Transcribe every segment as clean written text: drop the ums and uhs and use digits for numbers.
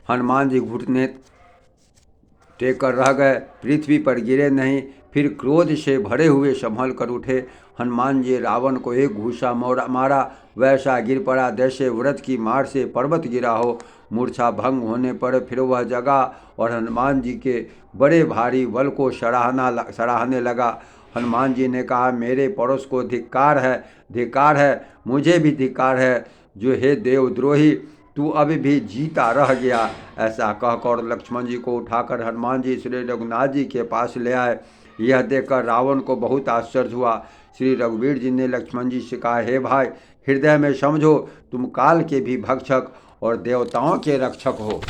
हनुमान जी घुटने टेक कर रह गए, पृथ्वी पर गिरे नहीं। फिर क्रोध से भरे हुए संभल कर उठे। हनुमान जी रावण को एक घूसा मारा, वैसा गिर पड़ा जैसे व्रत की मार से पर्वत गिरा हो। मूर्छा भंग होने पर फिर वह जगा और हनुमान जी के बड़े भारी बल को सराहने लगा। हनुमान जी ने कहा, मेरे पड़ोस को धिक्कार है, धिक्कार है, मुझे भी धिक्कार है, जो हे देवद्रोही, तू अभी भी जीता रह गया। ऐसा कहकर लक्ष्मण जी को उठाकर हनुमान जी श्री रघुनाथ जी के पास ले आए। यह देखकर रावण को बहुत आश्चर्य हुआ। श्री रघुवीर जी ने लक्ष्मण जी से कहा, हे भाई, हृदय में समझो, तुम काल के भी भक्षक और देवताओं के रक्षक हो।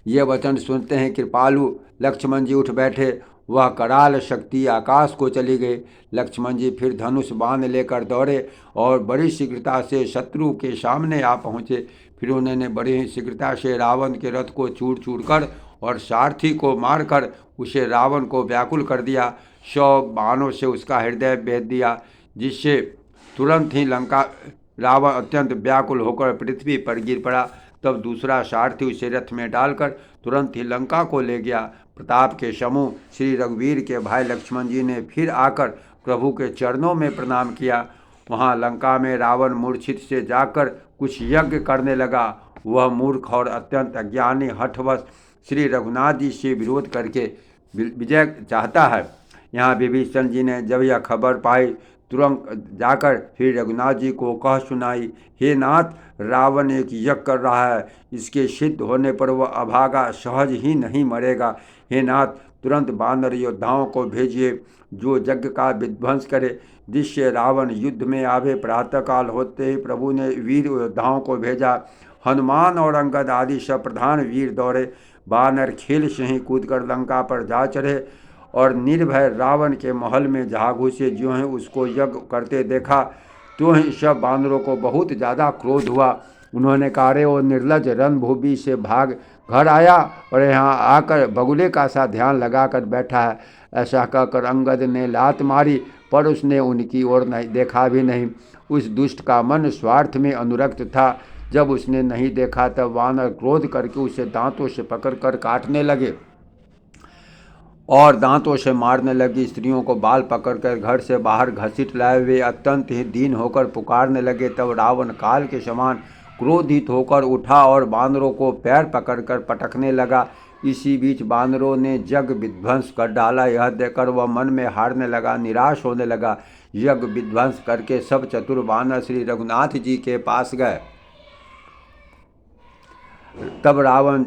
ये वचन सुनते हैं कृपालु लक्ष्मण जी उठ बैठे। वह कराल शक्ति आकाश को चली गई। लक्ष्मण जी फिर धनुष बाण लेकर दौड़े और बड़ी शीघ्रता से शत्रु के सामने आ पहुँचे। फिर उन्होंने बड़ी ही शीघ्रता से रावण के रथ को चूर चूर कर और सारथी को मारकर उसे रावण को व्याकुल कर दिया। 100 बाणों से उसका हृदय भेद दिया, जिससे तुरंत ही रावण अत्यंत व्याकुल होकर पृथ्वी पर गिर पड़ा। तब दूसरा सारथी उसे रथ में डालकर तुरंत ही लंका को ले गया। प्रताप के समूह श्री रघुवीर के भाई लक्ष्मण जी ने फिर आकर प्रभु के चरणों में प्रणाम किया। वहाँ लंका में रावण मूर्छित से जाकर कुछ यज्ञ करने लगा। वह मूर्ख और अत्यंत अज्ञानी हठवश श्री रघुनाथ जी से विरोध करके विजय चाहता है। यहाँ विभीषण जी ने जब यह खबर पाई, तुरंत जाकर श्री रघुनाथ जी को कह सुनाई, हे नाथ, रावण एक यज्ञ कर रहा है, इसके सिद्ध होने पर वह अभागा सहज ही नहीं मरेगा। हे नाथ, तुरंत वानर योद्धाओं को भेजिए जो यज्ञ का विध्वंस करे, जिससे रावण युद्ध में आवे। प्रातःकाल होते ही प्रभु ने वीर योद्धाओं को भेजा। हनुमान और अंगद आदि सब प्रधान वीर दौड़े। वानर खेल से ही कूदकर लंका पर जा चढ़े और निर्भय रावण के महल में जा घुसे। ज्यों ही उसको यज्ञ करते देखा, त्यों ही सब वानरों को बहुत ज़्यादा क्रोध हुआ। उन्होंने कहा, रे वो निर्लज रणभूमि से भाग घर आया और यहाँ आकर बगुले का सा ध्यान लगाकर बैठा है। ऐसा कहकर अंगद ने लात मारी, पर उसने उनकी ओर नहीं देखा भी नहीं। उस दुष्ट का मन स्वार्थ में अनुरक्त था। जब उसने नहीं देखा तब वानर क्रोध करके उसे दांतों से पकड़कर काटने लगे और दांतों से मारने लगी। स्त्रियों को बाल पकड़कर घर से बाहर घसीट लाए। वे अत्यंत ही दीन होकर पुकारने लगे। तब रावण काल के समान क्रोधित होकर उठा और बानरों को पैर पकड़कर पटकने लगा। इसी बीच बानरों ने यज्ञ विध्वंस कर डाला। यह देखकर वह मन में हारने लगा, निराश होने लगा। यज्ञ विध्वंस करके सब चतुर वानर श्री रघुनाथ जी के पास गए। तब रावण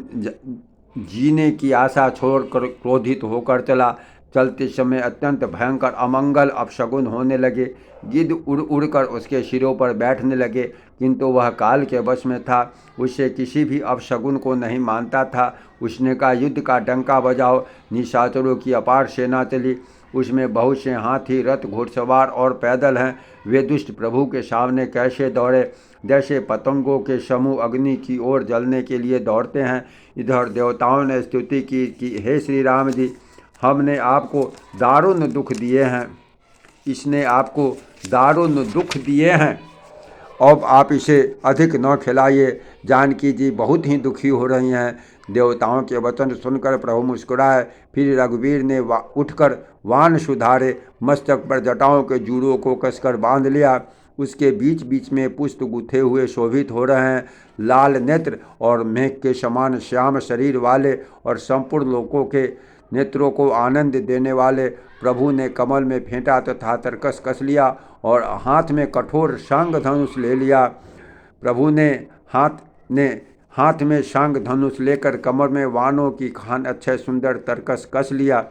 जीने की आशा छोड़कर क्रोधित होकर चला। चलते समय अत्यंत भयंकर अमंगल अपशगुन होने लगे। गिद्ध उड़ उड़कर उसके सिरों पर बैठने लगे, किंतु वह काल के वश में था। उससे किसी भी अपशगुन को नहीं मानता था। उसने कहा, युद्ध का डंका बजाओ। निशाचरों की अपार सेना चली। उसमें बहुत से हाथी, रथ, घुड़सवार और पैदल हैं। वे दुष्ट प्रभु के सामने कैसे दौड़े, जैसे पतंगों के समूह अग्नि की ओर जलने के लिए दौड़ते हैं। इधर देवताओं ने स्तुति की कि हे श्री राम जी, हमने आपको दारुण दुख दिए हैं, इसने आपको दारुण दुख दिए हैं, अब आप इसे अधिक न खिलाइए। जानकी जी बहुत ही दुखी हो रही हैं। देवताओं के वचन सुनकर प्रभु मुस्कुराए। फिर रघुवीर ने उठकर वाण सुधारे, मस्तक पर जटाओं के जूड़ों को कसकर बांध लिया। उसके बीच बीच में पुष्प गुथे हुए शोभित हो रहे हैं। लाल नेत्र और मेघ के समान श्याम शरीर वाले और संपूर्ण लोकों के नेत्रों को आनंद देने वाले प्रभु ने कमल में फेंटा तथा तरकस कस लिया और हाथ में कठोर शांग धनुष ले लिया। प्रभु ने हाथ में शांग धनुष लेकर कमर में वानों की खान अच्छे सुंदर तरकस कस लिया।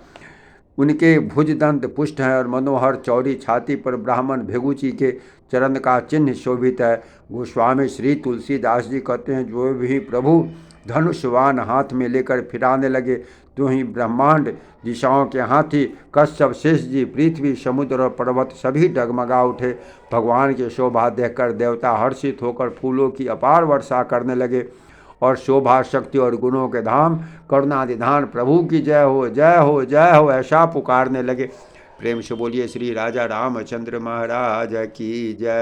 उनके भुजदंत पुष्ट हैं और मनोहर चौड़ी छाती पर ब्राह्मण भेगुची के चरण का चिन्ह शोभित है। गोस्वामी श्री तुलसीदास जी कहते हैं, जो भी प्रभु धनुषवान हाथ में लेकर फिराने लगे, तो ही ब्रह्मांड, दिशाओं के हाथी, कश्यप, शेष जी, पृथ्वी, समुद्र और पर्वत सभी डगमगा उठे। भगवान की शोभा देखकर देवता हर्षित होकर फूलों की अपार वर्षा करने लगे और शोभा, शक्ति और गुणों के धाम करुणानिधान प्रभु की जय हो, जय हो, जय हो ऐसा पुकारने लगे। प्रेम से बोलिए श्री राजा रामचंद्र महाराज की जय।